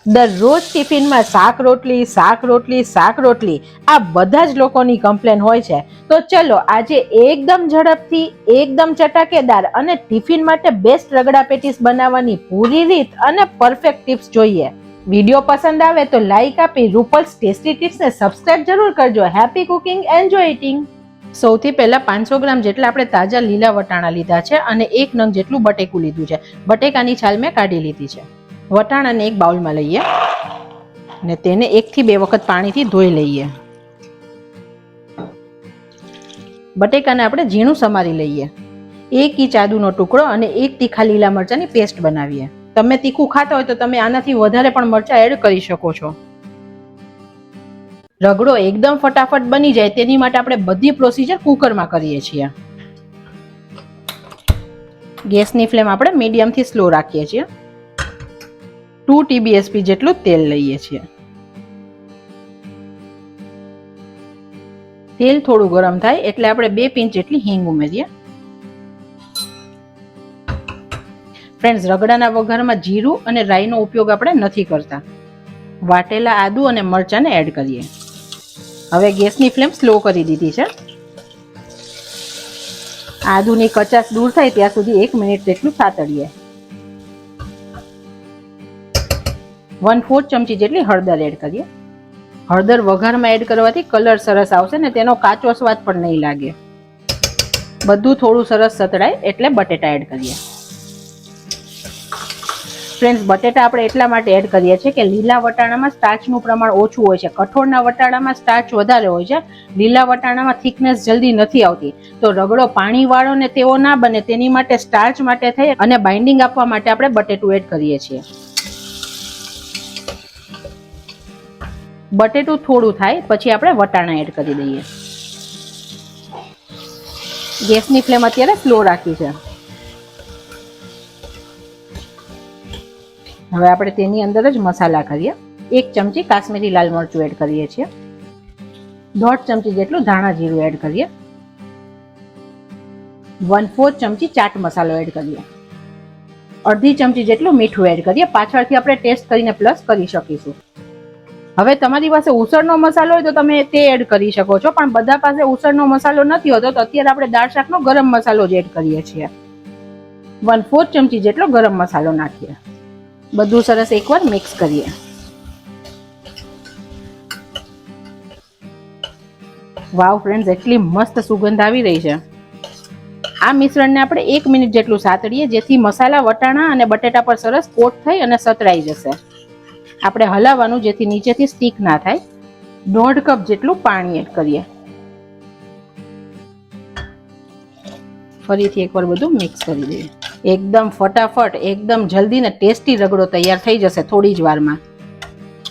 દરરોજ ટિફિનમાં શાક રોટલી આ બધા જ લોકોની કમ્પ્લેન હોય છે. તો ચલો આજે એકદમ ઝડપથી, એકદમ ચટાકેદાર અને ટિફિન માટે બેસ્ટ રગડા પેટીસ બનાવવાની પૂરી રીત અને પરફેક્ટ ટિપ્સ જોઈએ. વિડીયો પસંદ આવે તો લાઈક આપી રૂપલ્સ ટેસ્ટી ટિપ્સને સબસ્ક્રાઇબ જરૂર કરજો. Happy cooking, enjoy eating. સૌથી પહેલા 500 ગ્રામ જેટલા આપણે તાજા લીલા વટાણા લીધા છે અને 1 નંગ જેટલું બટેકું લીધું છે. બટેકાની છાલ મેં કાઢી લીધી છે. વટાણાને એક બાઉલમાં લઈએ અને તેને 1 થી 2 વખત પાણીથી ધોઈ લઈએ. બટેકાને આપણે ઝીણું સમારી લઈએ. 1 ઇંચ આદુનો ટુકડો અને 1 તીખા લીલા મરચાની પેસ્ટ બનાવીએ. તમે તીખું ખાતા હોય તો તમે આનાથી વધારે પણ મરચા એડ કરી શકો છો. રગડો એકદમ ફટાફટ બની જાય તેની માટે આપણે બધી પ્રોસીજર કુકરમાં કરીએ છીએ. ગેસની ફ્લેમ આપણે મીડિયમ થી સ્લો રાખીએ છીએ. 2 TBSP જેટલું તેલ લઈએ છીએ. તેલ થોડું ગરમ થાય એટલે આપણે 2 પિંચ જેટલી હિંગ ઉમેરીએ. ફ્રેન્ડ્સ, રગડાના વઘારમાં જીરું અને રાઈનો ઉપયોગ આપણે નથી કરતા. વાટેલા આદુ અને મરચાંને એડ કરીએ. હવે ગેસની ફ્લેમ સ્લો કરી દીધી છે. આદુની કચાશ દૂર થાય ત્યાં સુધી 1 મિનિટ જેટલું સાતળીએ. 1/4 ચમચી જેટલી હળદર એડ કરીએ. હળદર વઘારમાં એડ કરવાથી કલર સરસ આવશે ને તેનો કાચો સ્વાદ પણ નહીં લાગે. બધું થોડું સરસ સતળાય એટલે બટેટા એડ કરીએ. ફ્રેન્ડ્સ, બટેટા આપણે એટલા માટે એડ કરીએ છીએ કે લીલા વટાણામાં સ્ટાર્ચનું પ્રમાણ ઓછું હોય છે. કઠોળના વટાણામાં સ્ટાર્ચ વધારે હોય છે. લીલા વટાણામાં થિકનેસ જલ્દી નથી આવતી. તો રગડો પાણીવાળો ને તેવો ના બને તેની માટે સ્ટાર્ચ માટે થઈ અને બાઇન્ડિંગ આપવા માટે આપણે બટેટું એડ કરીએ છીએ. બટેટું થોડું થાય પછી આપણે વટાણા એડ કરી દઈએ. ગેસની ફ્લેમ અત્યારે સ્લો રાખી છે. હવે આપણે તેની અંદર જ મસાલા કરીએ. 1 ચમચી કાશ્મીરી લાલ મરચું એડ કરીએ છીએ. 1/2 ચમચી જેટલું ધાણા જીરું એડ કરીએ. 1/4 ચમચી ચાટ મસાલો એડ કરીએ. 1/2 ચમચી જેટલું મીઠું એડ કરીએ. પાછળથી આપણે ટેસ્ટ કરીને પ્લસ કરી શકીશું. હવે તમારી પાસે ઉસળનો મસાલો હોય તો તમે તે એડ કરી શકો છો, પણ બધા પાસે ઉસળનો મસાલો નથી હોતો તો અત્યારે આપણે દાળ શાકનો ગરમ મસાલો જ એડ કરીએ છીએ. 1/4 ચમચી જેટલો ગરમ મસાલો નાખીએ. બધું સરસ એકવાર મિક્સ કરીએ. વાવ ફ્રેન્ડ્સ, એટલી મસ્ત સુગંધ આવી રહી છે. આ મિશ્રણને આપણે 1 મિનિટ જેટલું સાતળીએ જેથી મસાલા વટાણા અને બટેટા પર સરસ કોટ થઈ અને સતળાઈ જશે. આપણે હલાવવાનું જેથી નીચેથી સ્ટીક ના થાય. 1/2 કપ જેટલું પાણી એડ કરીએ. ફરીથી એકવાર બધું મિક્સ કરી દઈએ. એકદમ ફટાફટ, એકદમ જલ્દી ને ટેસ્ટી રગડો તૈયાર થઈ જશે થોડી જ વારમાં.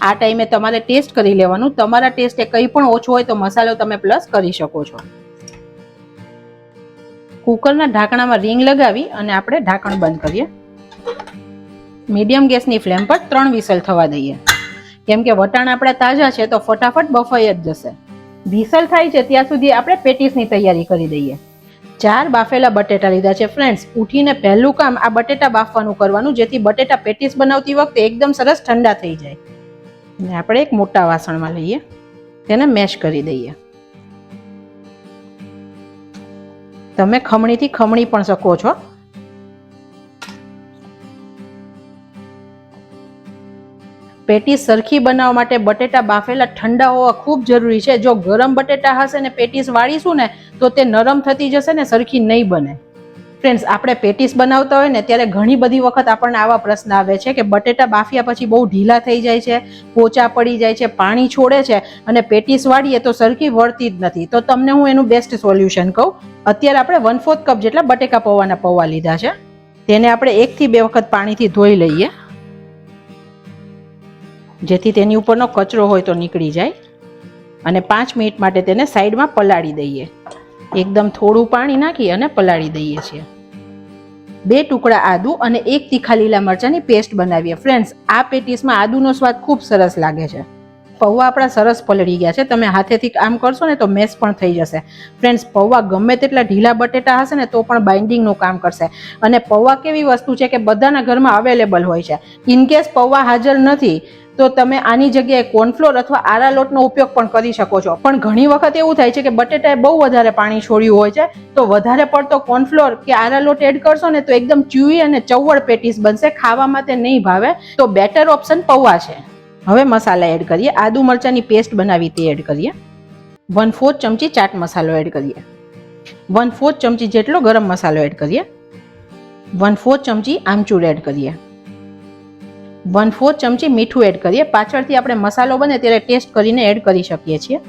આ ટાઈમે તમારે ટેસ્ટ કરી લેવાનું. તમારા ટેસ્ટે કંઈ પણ ઓછો હોય તો મસાલો તમે પ્લસ કરી શકો છો. કુકરના ઢાંકણામાં રીંગ લગાવી અને આપણે ઢાંકણ બંધ કરીએ. મીડિયમ ગેસની ફ્લેમ પર 3 વિસલ થવા દઈએ. કેમ કે વટાણા આપણા તાજા છે તો ફટાફટ બફાઈ જ જશે. વિસલ થાય છે ત્યાં સુધી આપણે પેટીસની તૈયારી કરી દઈએ. 4 બાફેલા બટેટા લીધા છે. ફ્રેન્ડ્સ, ઉઠીને પહેલું કામ આ બટેટા બાફવાનું કરવાનું જેથી બટેટા પેટીસ બનાવતી વખતે એકદમ સરસ ઠંડા થઈ જાય. અને આપણે એક મોટા વાસણમાં લઈએ, તેને મેશ કરી દઈએ. તમે ખમણીથી ખમણી પણ શકો છો. પેટીસ સરખી બનાવવા માટે બટેટા બાફેલા ઠંડા હોવા ખૂબ જરૂરી છે. જો ગરમ બટેટા હશે ને પેટીસ વાળીશું ને તો તે નરમ થતી જશે ને સરખી નહીં બને. ફ્રેન્ડ્સ, આપણે પેટીસ બનાવતા હોય ને ત્યારે ઘણી બધી વખત આપણને આવા પ્રશ્ન આવે છે કે બટેટા બાફ્યા પછી બહુ ઢીલા થઈ જાય છે, પોચા પડી જાય છે, પાણી છોડે છે અને પેટીસ વાળીએ તો સરખી વળતી જ નથી. તો તમને હું એનું બેસ્ટ સોલ્યુશન કહું. અત્યારે આપણે 1/4 કપ જેટલા બટેકા પૌવાના પૌવા લીધા છે. તેને આપણે 1 થી 2 વખત પાણીથી ધોઈ લઈએ જેથી તેની ઉપરનો કચરો હોય તો નીકળી જાય. અને 5 મિનિટ માટે તેને સાઈડમાં પલાળી દઈએ. એકદમ થોડું પાણી નાખી અને પલાળી દઈએ છીએ. 2 ટુકડા આદુ અને 1 તીખા લીલા મરચાની પેસ્ટ બનાવીએ. ફ્રેન્ડ્સ, આ પેટીસમાં આદુનો સ્વાદ ખૂબ સરસ લાગે છે. પૌવા આપણા સરસ પલળી ગયા છે. તમે હાથેથી આમ કરશો ને તો મેશ પણ થઈ જશે. ફ્રેન્ડ્સ, પૌવા ગમે તેટલા ઢીલા બટેટા હશે ને તો પણ બાઇન્ડિંગનું કામ કરશે. અને પૌવા કેવી વસ્તુ છે કે બધાના ઘરમાં અવેલેબલ હોય છે. ઇનકેસ પૌવા હાજર નથી તો તમે આની જગ્યાએ કોર્નફ્લોર અથવા આરા લોટનો ઉપયોગ પણ કરી શકો છો. પણ ઘણી વખત એવું થાય છે કે બટેટાએ બહુ વધારે પાણી છોડ્યું હોય છે, તો વધારે પડતો કોર્નફ્લોર કે આરા લોટ એડ કરશો ને તો એકદમ ચ્યુઈ અને ચવડ પેટીસ બનશે, ખાવામાં તે નહીં ભાવે. તો બેટર ઓપ્શન પૌવા છે. હવે મસાલા એડ કરીએ. આદુ મરચાંની પેસ્ટ બનાવી તે એડ કરીએ. 1/4 ચમચી ચાટ મસાલો એડ કરીએ. 1/4 ચમચી જેટલો ગરમ મસાલો એડ કરીએ. 1/4 ચમચી આમચૂર એડ કરીએ. 1/4 ચમચી મીઠું એડ કરીએ. પાછળથી આપણે મસાલો બને ત્યારે ટેસ્ટ કરીને એડ કરી શકીએ છીએ.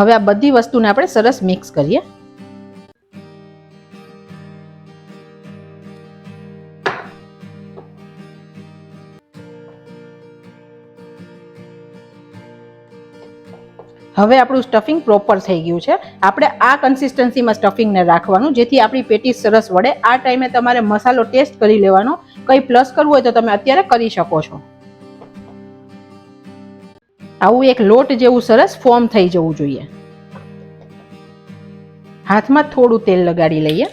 હવે આ બધી વસ્તુને આપણે સરસ મિક્સ કરીએ. હવે આપણું સ્ટફિંગ પ્રોપર થઈ ગયું છે. આપણે આ કન્સિસ્ટન્સીમાં સ્ટફિંગને રાખવાનું જેથી આપણી પેટીસ સરસ વળે. આ ટાઈમે તમારે મસાલો ટેસ્ટ કરી લેવાનો. કંઈ પ્લસ કરવું હોય તો તમે અત્યારે કરી શકો છો. આવું એક લોટ જેવું સરસ ફોર્મ થઈ જવું જોઈએ. હાથમાં થોડું તેલ લગાડી લઈએ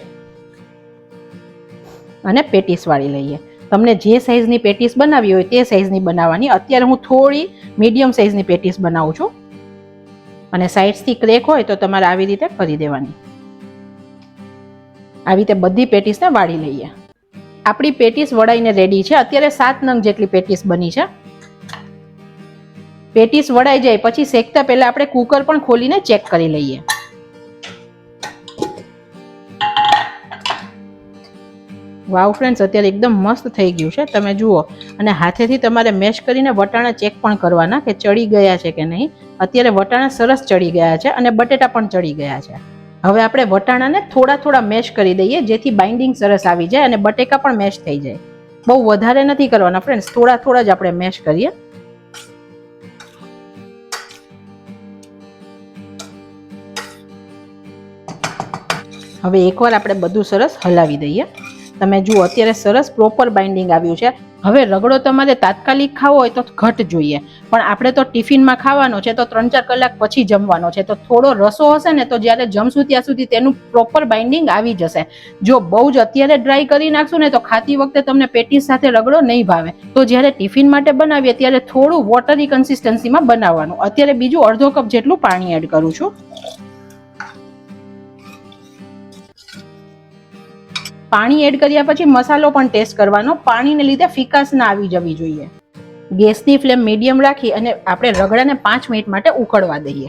અને પેટીસ વાળી લઈએ. તમને જે સાઈઝની પેટીસ બનાવવી હોય તે સાઈઝની બનાવવાની. અત્યારે હું થોડી મીડિયમ સાઈઝની પેટીસ બનાવું છું. અને સાઈડ્સથી ક્રેક હોય તો તમારે આવી રીતે કરી દેવાની. આવી રીતે બધી પેટીસને વાળી લઈએ. આપણી પેટીસ વળાઈને રેડી છે. અત્યારે 7 નંગ જેટલી પેટીસ બની છે. પેટીસ વળાઈ જાય પછી શેકતા પહેલા આપણે કુકર પણ ખોલીને ચેક કરી લઈએ. વાવ ફ્રેન્ડ્સ, અત્યારે એકદમ મસ્ત થઈ ગયું છે. તમે જુઓ. અને હાથેથી તમારે મેશ કરીને વટાણા ચેક પણ કરવાના કે ચડી ગયા છે કે નહીં. અત્યારે વટાણા સરસ ચડી ગયા છે અને બટેટા પણ ચડી ગયા છે. હવે આપણે વટાણાને થોડા થોડા મેશ કરી દઈએ જેથી બાઇન્ડિંગ સરસ આવી જાય અને બટેકા પણ મેશ થઈ જાય. બહુ વધારે નથી કરવાના ફ્રેન્ડ્સ, થોડા થોડા જ આપણે મેશ કરીએ. હવે એકવાર આપણે બધું સરસ હલાવી દઈએ. તમે જુઓ અત્યારે સરસ પ્રોપર બાઇન્ડિંગ આવ્યું છે. હવે રગડો તમારે તાત્કાલિક ખાવો હોય તો ઘટ જોઈએ, પણ આપણે તો ટિફિનમાં ખાવાનો છે તો 3-4 કલાક પછી જમવાનો છે. તો થોડો રસો હશે ને તો જ્યારે જમશું ત્યાં સુધી તેનું પ્રોપર બાઇન્ડિંગ આવી જશે. જો બહુ જ અત્યારે ડ્રાય કરી નાખશું ને તો ખાતી વખતે તમને પેટીસ સાથે રગડો નહીં ભાવે. તો જ્યારે ટિફિન માટે બનાવીએ ત્યારે થોડું વોટરી કન્સિસ્ટન્સીમાં બનાવવાનું. અત્યારે બીજું અડધો કપ જેટલું પાણી એડ કરું છું. પાણી એડ કર્યા પછી મસાલો પણ ટેસ્ટ કરવાનો. પાણીને લીધે ફિકાસ ના આવી જવી જોઈએ. ગેસની ફ્લેમ મીડિયમ રાખી અને આપણે રગડાને 5 મિનિટ માટે ઉકળવા દઈએ.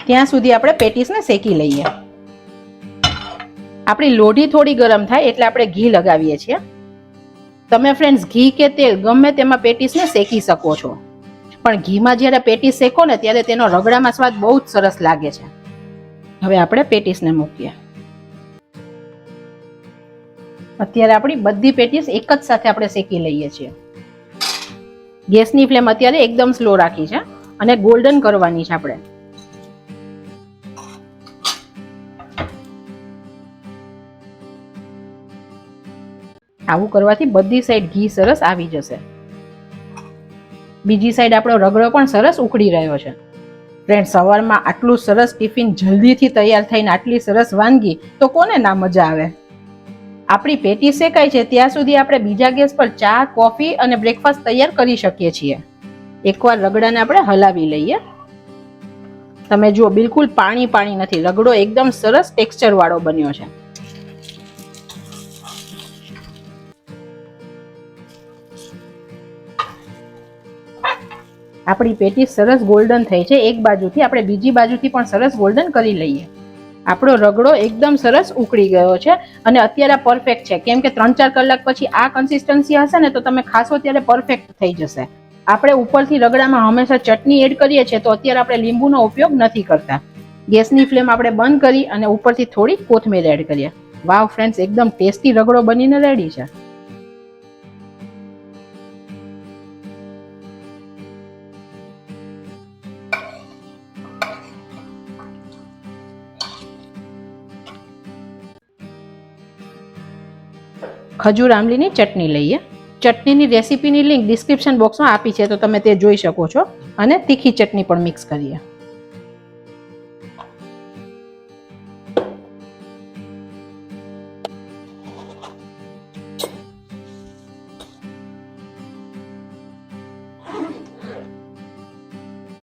ત્યાં સુધી આપણે પેટીસને શેકી લઈએ. આપણી લોઢી થોડી ગરમ થાય એટલે આપણે ઘી લગાવીએ છીએ. તમે ફ્રેન્ડ્સ ઘી કે તેલ ગમે તેમાં પેટીસને શેકી શકો છો, પણ ઘીમાં જ્યારે પેટીસ શેકો ને ત્યારે તેનો રગડામાં સ્વાદ બહુ જ સરસ લાગે છે. હવે આપણે પેટીસને મૂકીએ. અત્યારે આપણી બધી પેટીસ એક જ સાથે આપણે શેકી લઈએ છીએ. ગેસની ફ્લેમ અત્યારે એકદમ સ્લો રાખી છે અને ગોલ્ડન કરવાની છે આપણે. આવું કરવાથી બધી સાઈડ ઘી સરસ આવી જશે. બીજી સાઈડ આપણો રગડો પણ સરસ ઉકળી રહ્યો છે. ફ્રેન્ડ, સવારમાં આટલું સરસ ટિફિન જલ્દીથી તૈયાર થઈને આટલી સરસ વાનગી તો કોને ના મજા આવે. આપણી પેટી શેકાય છે ત્યાં સુધી આપણે બીજા ગેસ પર ચા, કોફી અને બ્રેકફાસ્ટ તૈયાર કરી શકીએ છીએ. એકવાર રગડાને આપણે હલાવી લઈએ. તમે જુઓ, બિલકુલ પાણી પાણી નથી. રગડો એકદમ સરસ ટેક્સચર વાળો બન્યો છે. આપણી પેટી સરસ ગોલ્ડન થઈ છે. એક બાજુથી આપણે બીજી બાજુથી પણ સરસ ગોલ્ડન કરી લઈએ. આપણો રગડો એકદમ સરસ ઉકળી ગયો છે અને અત્યારે પરફેક્ટ છે. કેમ કે 3-4 કલાક પછી આ કન્સિસ્ટન્સી હશે ને તો તમે ખાશો ત્યારે પરફેક્ટ થઈ જશે. આપણે ઉપરથી રગડામાં હંમેશા ચટણી એડ કરીએ છીએ તો અત્યારે આપણે લીંબુનો ઉપયોગ નથી કરતા. ગેસની ફ્લેમ આપણે બંધ કરી અને ઉપરથી થોડી કોથમીર એડ કરીએ. વાવ ફ્રેન્ડ્સ, એકદમ ટેસ્ટી રગડો બનીને રેડી છે. ખજૂર આંબલીની ચટણી લઈએ. ચટણીની રેસીપીની લિંક ડિસ્ક્રિપ્શન બોક્સમાં આપી છે તો તમે તે જોઈ શકો છો. અને તીખી ચટણી પણ મિક્સ કરીએ.